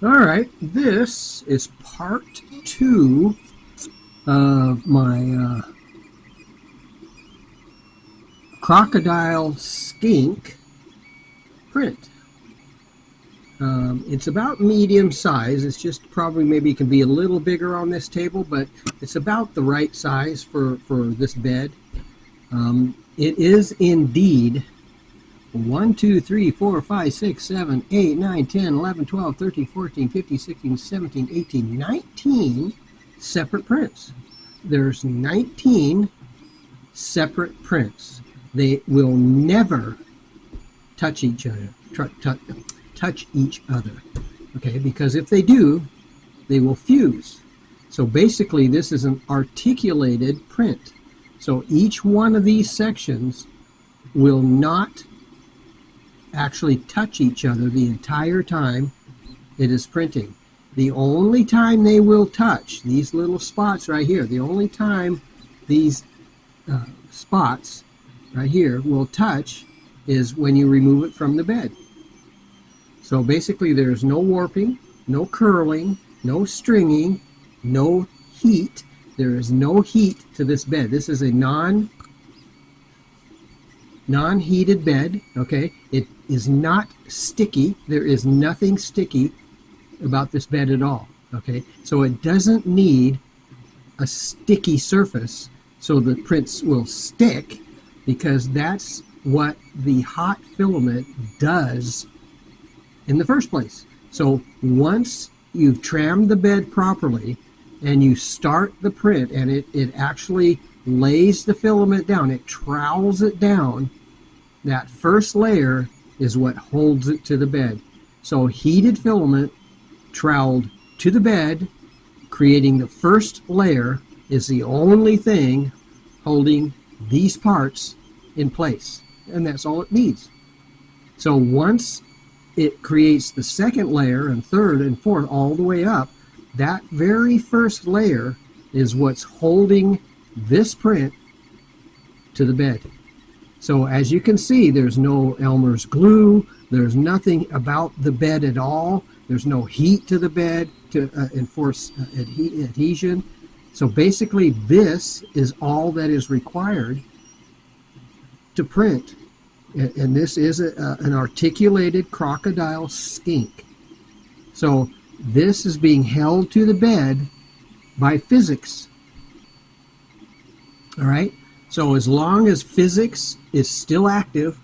All right, this is part 2 of my Crocodile Skink print. It's about medium size. It's just probably maybe it can be a little bigger on this table, but it's about the right size for this bed. It is indeed 1, 2, 3, 4, 5, 6, 7, 8, 9, 10, 11, 12, 13, 14, 15, 16, 17, 18, 19 separate prints. There's 19 separate prints. They will never touch each other. Touch each other. Okay, because if they do, they will fuse. So basically, this is an articulated print. So each one of these sections will not actually touch each other the entire time it is printing. The only time they will touch, these little spots right here, the only time these spots right here will touch is when you remove it from the bed. So basically there's no warping, no curling, no stringing, no heat. There is no heat to this bed. This is a non-heated bed, okay? It is not sticky. There is nothing sticky about this bed at all, okay? So it doesn't need a sticky surface so the prints will stick, because that's what the hot filament does in the first place. So once you've trammed the bed properly and you start the print and it actually lays the filament down, it trowels it down, that first layer is what holds it to the bed. So heated filament troweled to the bed, creating the first layer, is the only thing holding these parts in place, and that's all it needs. So once it creates the second layer and third and fourth all the way up, that very first layer is what's holding this print to the bed. So as you can see, there's no Elmer's glue, there's nothing about the bed at all, there's no heat to the bed to enforce adhesion. So basically this is all that is required to print. And this is an articulated Crocodile Skink. So this is being held to the bed by physics. All right? So as long as physics is still active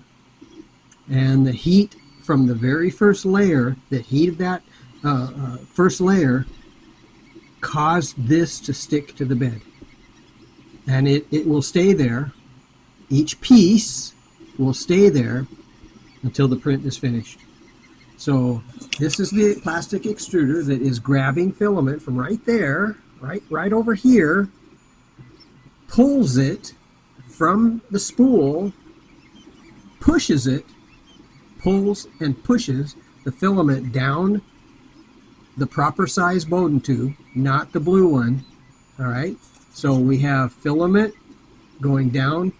and the heat from the very first layer, the heat of that first layer caused this to stick to the bed. And it will stay there. Each piece will stay there until the print is finished. So this is the plastic extruder that is grabbing filament from right there, right over here, pulls it from the spool, pushes it, pulls and pushes the filament down the proper size Bowden tube, not the blue one. All right, so we have filament going down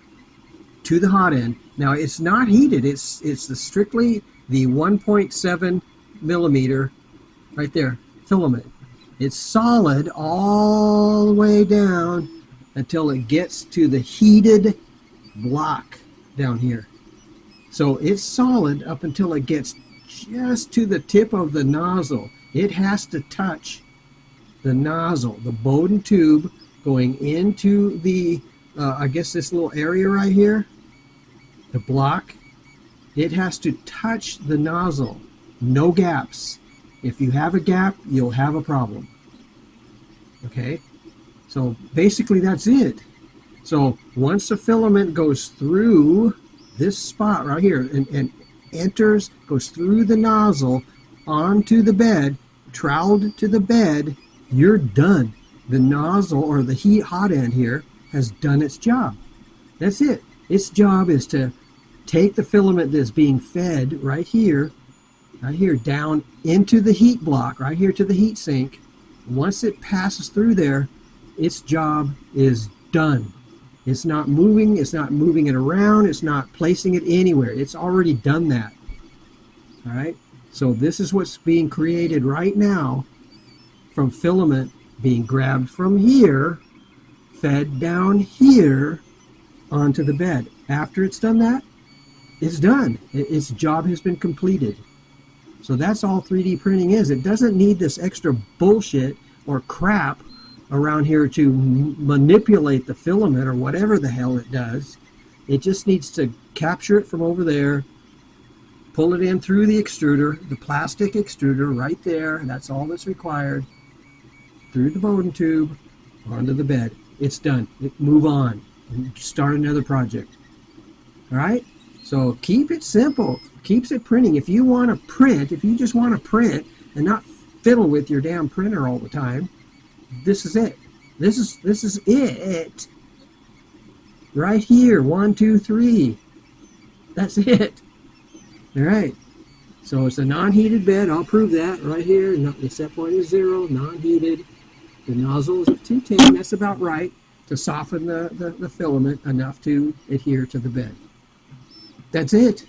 to the hot end. Now it's not heated, it's strictly the 1.7 millimeter right there filament. It's solid all the way down until it gets to the heated block down here. So it's solid up until it gets just to the tip of the nozzle. It has to touch the nozzle, the Bowden tube going into the I guess this little area right here, the block. It has to touch the nozzle. No gaps. If you have a gap, you'll have a problem. Okay? So basically that's it. So once the filament goes through this spot right here and enters, goes through the nozzle onto the bed, troweled to the bed, you're done. The nozzle, or the hot end here, has done its job. That's it. Its job is to take the filament that's being fed right here, down into the heat block, right here to the heat sink. Once it passes through there, its job is done. It's not moving it around, it's not placing it anywhere. It's already done that. All right? So this is what's being created right now from filament being grabbed from here, fed down here onto the bed. After it's done that, it's done. Its job has been completed. So that's all 3D printing is. It doesn't need this extra bullshit or crap around here to manipulate the filament or whatever the hell it does. It just needs to capture it from over there, pull it in through the extruder, the plastic extruder right there. That's all that's required. Through the Bowden tube, onto the bed. It's done. Move on and start another project. All right? So keep it simple. Keeps it printing. If you want to print, if you just want to print and not fiddle with your damn printer all the time, this is it. This is it. Right here. 1, 2, 3. That's it. All right. So it's a non-heated bed. I'll prove that right here. The set point is 0, non-heated. The nozzle is at 210. That's about right to soften the filament enough to adhere to the bed. That's it.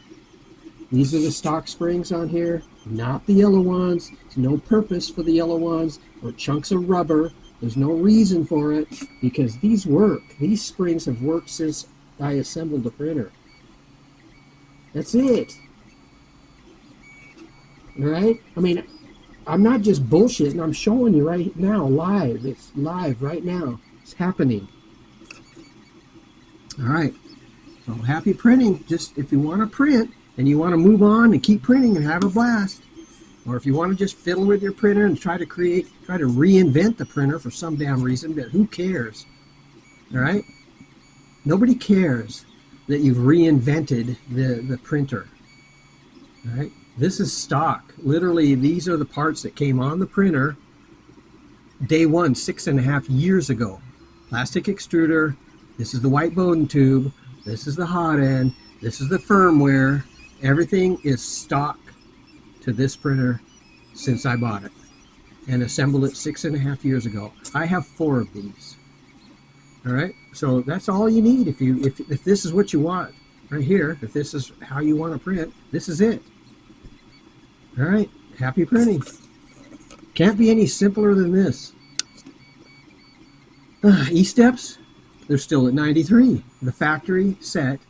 These are the stock springs on here, not the yellow ones. There's no purpose for the yellow ones or chunks of rubber. There's no reason for it because these work. These springs have worked since I assembled the printer. That's it. All right? I mean, I'm not just bullshitting. I'm showing you right now, live. It's live right now. It's happening. All right. So happy printing. Just if you want to print and you want to move on and keep printing and have a blast, or if you want to just fiddle with your printer and try to reinvent the printer for some damn reason, but who cares? All right? Nobody cares that you've reinvented the printer. All right? This is stock. Literally, these are the parts that came on the printer day one, 6.5 years ago. Plastic extruder. This is the white Bowden tube. This is the hot end. This is the firmware. Everything is stock to this printer since I bought it and assembled it 6.5 years ago. I have 4 of these. All right, so that's all you need. If this is what you want right here, if this is how you want to print, this is it. All right, happy printing. Can't be any simpler than this. E-steps, they're still at 93. The factory set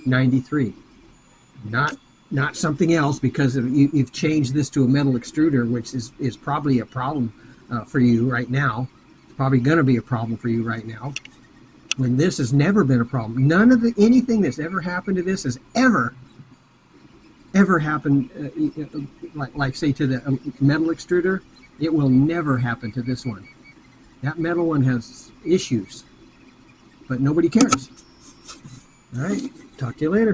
93. Not something else because you've changed this to a metal extruder, which is probably a problem for you right now. It's probably going to be a problem for you right now. When this has never been a problem. None of anything that's ever happened to this has ever happened, like say to the metal extruder. It will never happen to this one. That metal one has issues, but nobody cares. All right, talk to you later.